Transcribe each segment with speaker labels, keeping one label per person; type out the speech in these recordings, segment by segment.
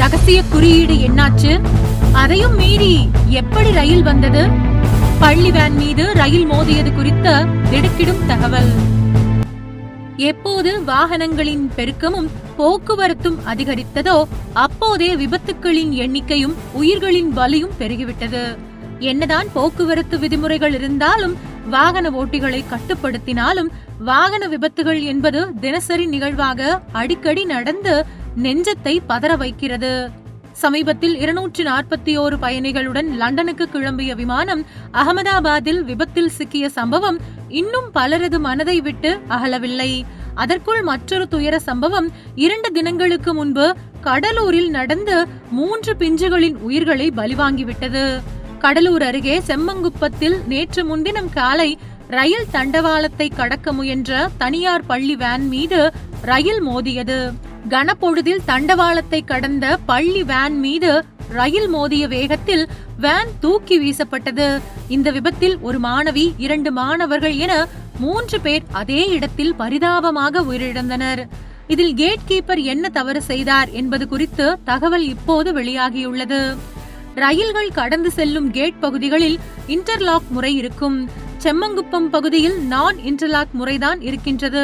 Speaker 1: ரகசிய குறியீடு என்னாச்சு? அதையும் மீறி எப்படி ரயில் வந்தது? பள்ளி வேன் மீது ரயில் மோதியது குறித்த திடுக்கிடும் தகவல். எப்போது வாகனங்களின் பெருக்கமும் போக்குவரத்தும் அதிகரித்ததோ அப்போதே விபத்துக்களின் எண்ணிக்கையும் உயிர்களின் பலியும் பெருகிவிட்டது. என்னதான் போக்குவரத்து விதிமுறைகள் இருந்தாலும், வாகன ஓட்டிகளை கட்டுப்படுத்தினாலும், வாகன விபத்துகள் என்பது தினசரி நிகழ்வாக அடிக்கடி நடந்து நெஞ்சத்தை பதற வைக்கிறது. சமீபத்தில் 241 பயணிகளுடன் லண்டனுக்கு கிளம்பிய விமானம் அகமதாபாத்தில் விபத்தில் சிக்கிய சம்பவம் இன்னும் பலரது மனதை விட்டு அகலவில்லை. அதற்குள் மற்றொரு துயர சம்பவம் 2 தினங்களுக்கு முன்பு கடலூரில் நடந்து 3 பிஞ்சுகளின் உயிர்களை பலிவாங்கிவிட்டது. கடலூர் அருகே செம்மங்குப்பத்தில் நேற்று முன்தினம் காலை ரயில் தண்டவாளத்தை கடக்க முயன்ற தனியார் பள்ளி வேன் மீது ரயில் மோதியது. கனப்பொழுதில் தண்டவாளத்தை கடந்த பள்ளி வேன் மீது ரயில் மோதிய வேகத்தில் வேன் தூக்கி வீசப்பட்டது. இந்த விபத்தில் ஒரு மாணவி, 2 மாணவர்கள் என 3 பேர் அதே இடத்தில் பரிதாபமாக உயிரிழந்தனர். இதில் கேட் கீப்பர் என்ன தவறு செய்தார் என்பது குறித்து தகவல் இப்போது வெளியாகியுள்ளது. ரயில்கள் கடந்து செல்லும் கேட் பகுதிகளில் இன்டர்லாக் முறை இருக்கும். செம்மங்குப்பம் பகுதியில் நான் இன்டர்லாக் முறைதான் இருக்கின்றது.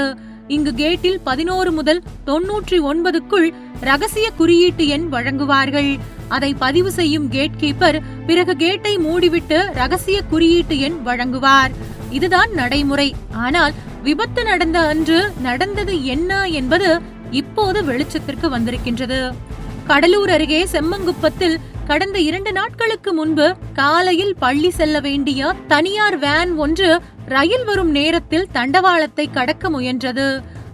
Speaker 1: இங்கு கேட்டில் 11 முதல் 99க்குள் ரகசிய குறியீட்டு எண் வழங்குவார்கள். அதை பதிவு செய்யும் கேட் கீப்பர் பிறகு கேட்டை மூடிவிட்டு ரகசிய குறியீட்டு எண் வழங்குவார். இதுதான் நடைமுறை. ஆனால் விபத்து நடந்த அன்று நடந்தது என்ன என்பது இப்போது வெளிச்சத்திற்கு வந்திருக்கின்றது. கடலூர் அருகே செம்மங்குப்பத்தில் கடந்த 2 நாட்களுக்கு முன்பு காலையில் பள்ளி செல்ல வேண்டிய தனியார் வேன் ஒன்று ரயில் வரும் நேரத்தில் தண்டவாளத்தை கடக்க முயன்றது.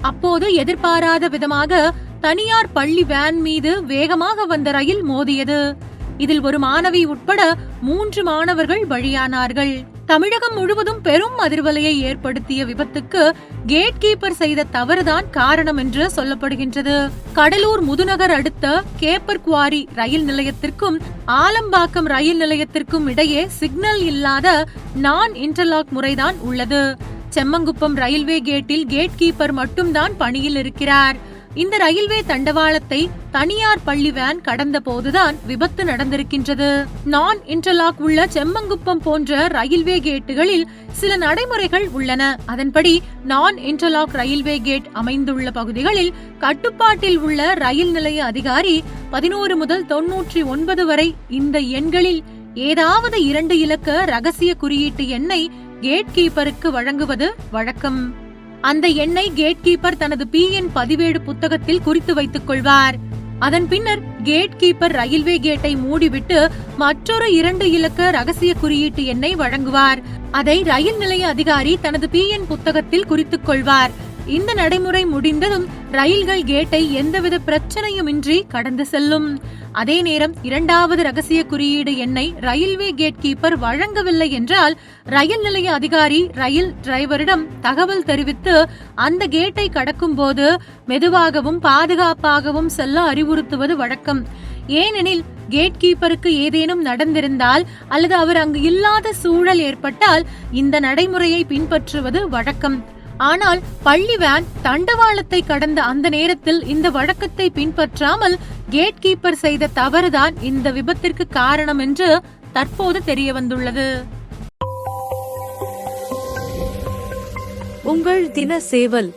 Speaker 1: அப்போது எதிர்பாராத விதமாக தனியார் பள்ளி வேன் மீது வேகமாக வந்த ரயில் மோதியது. இதில் ஒரு மாணவி உட்பட 3 மாணவர்கள் பலியானார்கள். தமிழகம் முழுவதும் பெரும் அதிர்வலையை ஏற்படுத்திய விபத்துக்கு கேட் கீப்பர் செய்த தவறுதான் காரணம் என்று சொல்லப்படுகின்றது. கடலூர் முதுநகர் அடுத்த கேப்பர் குவாரி ரயில் நிலையத்திற்கும் ஆலம்பாக்கம் ரயில் நிலையத்திற்கும் இடையே சிக்னல் இல்லாத நான் இன்டர்லாக் முறைதான் உள்ளது. செம்மங்குப்பம் ரயில்வே கேட்டில் கேட் கீப்பர் மட்டும்தான் பணியில் இருக்கிறார். இந்த ரயில்வே தண்டவாளத்தை தனியார் பள்ளி வேன் கடந்த போதுதான் விபத்து நடந்திருக்கின்றது. நான் இன்டர்லாக் உள்ள செம்மங்குப்பம் போன்ற ரயில்வே கேட்டுகளில் சில நடைமுறைகள் உள்ளன. அதன்படி நான் இன்டர்லாக் ரயில்வே கேட் அமைந்துள்ள பகுதிகளில் கட்டுப்பாட்டில் உள்ள ரயில் நிலைய அதிகாரி 11 முதல் 99 வரை இந்த எண்களில் ஏதாவது 2 இலக்க ரகசிய குறியீட்டு எண்ணை கேட் கீப்பருக்கு வழங்குவது வழக்கம். அந்த எண்ணை கேட் கீப்பர் தனது PN பதிவேடு புத்தகத்தில் குறித்து வைத்துக் கொள்வார். அதன் பின்னர் கேட் கீப்பர் ரயில்வே கேட்டை மூடிவிட்டு மற்றொரு 2 இலக்க ரகசிய குறியீட்டு எண்ணை வழங்குவார். அதை ரயில் நிலைய அதிகாரி தனது PN புத்தகத்தில் குறித்துக் கொள்வார். இந்த நடைமுறை முடிந்ததும் ரயில்கள் கேட்டை எந்தவித பிரச்சனையுமின்றி கடந்து செல்லும். அதே நேரம் 2வது ரகசிய குறியீடு எண்ணை ரயில்வே கேட் கீப்பர் வழங்கவில்லை என்றால் ரயில் நிலைய அதிகாரி ரயில் டிரைவரிடம் தகவல் தெரிவித்து அந்த கேட்டை கடக்கும் போது மெதுவாகவும் பாதுகாப்பாகவும் செல்ல அறிவுறுத்துவது வழக்கம். ஏனெனில் கேட் கீப்பருக்கு ஏதேனும் நடந்திருந்தால் அல்லது அவர் அங்கு இல்லாத சூழல் ஏற்பட்டால் இந்த நடைமுறையை பின்பற்றுவது வழக்கம். ஆனால் பள்ளி வேன் தண்டவாளத்தை கடந்த அந்த நேரத்தில் இந்த வழக்கத்தை பின்பற்றாமல் கேட் கீப்பர் செய்த தவறுதான் இந்த விபத்திற்கு காரணம் என்று தற்போது தெரிய வந்துள்ளது.
Speaker 2: உங்கள் தின சேவல்.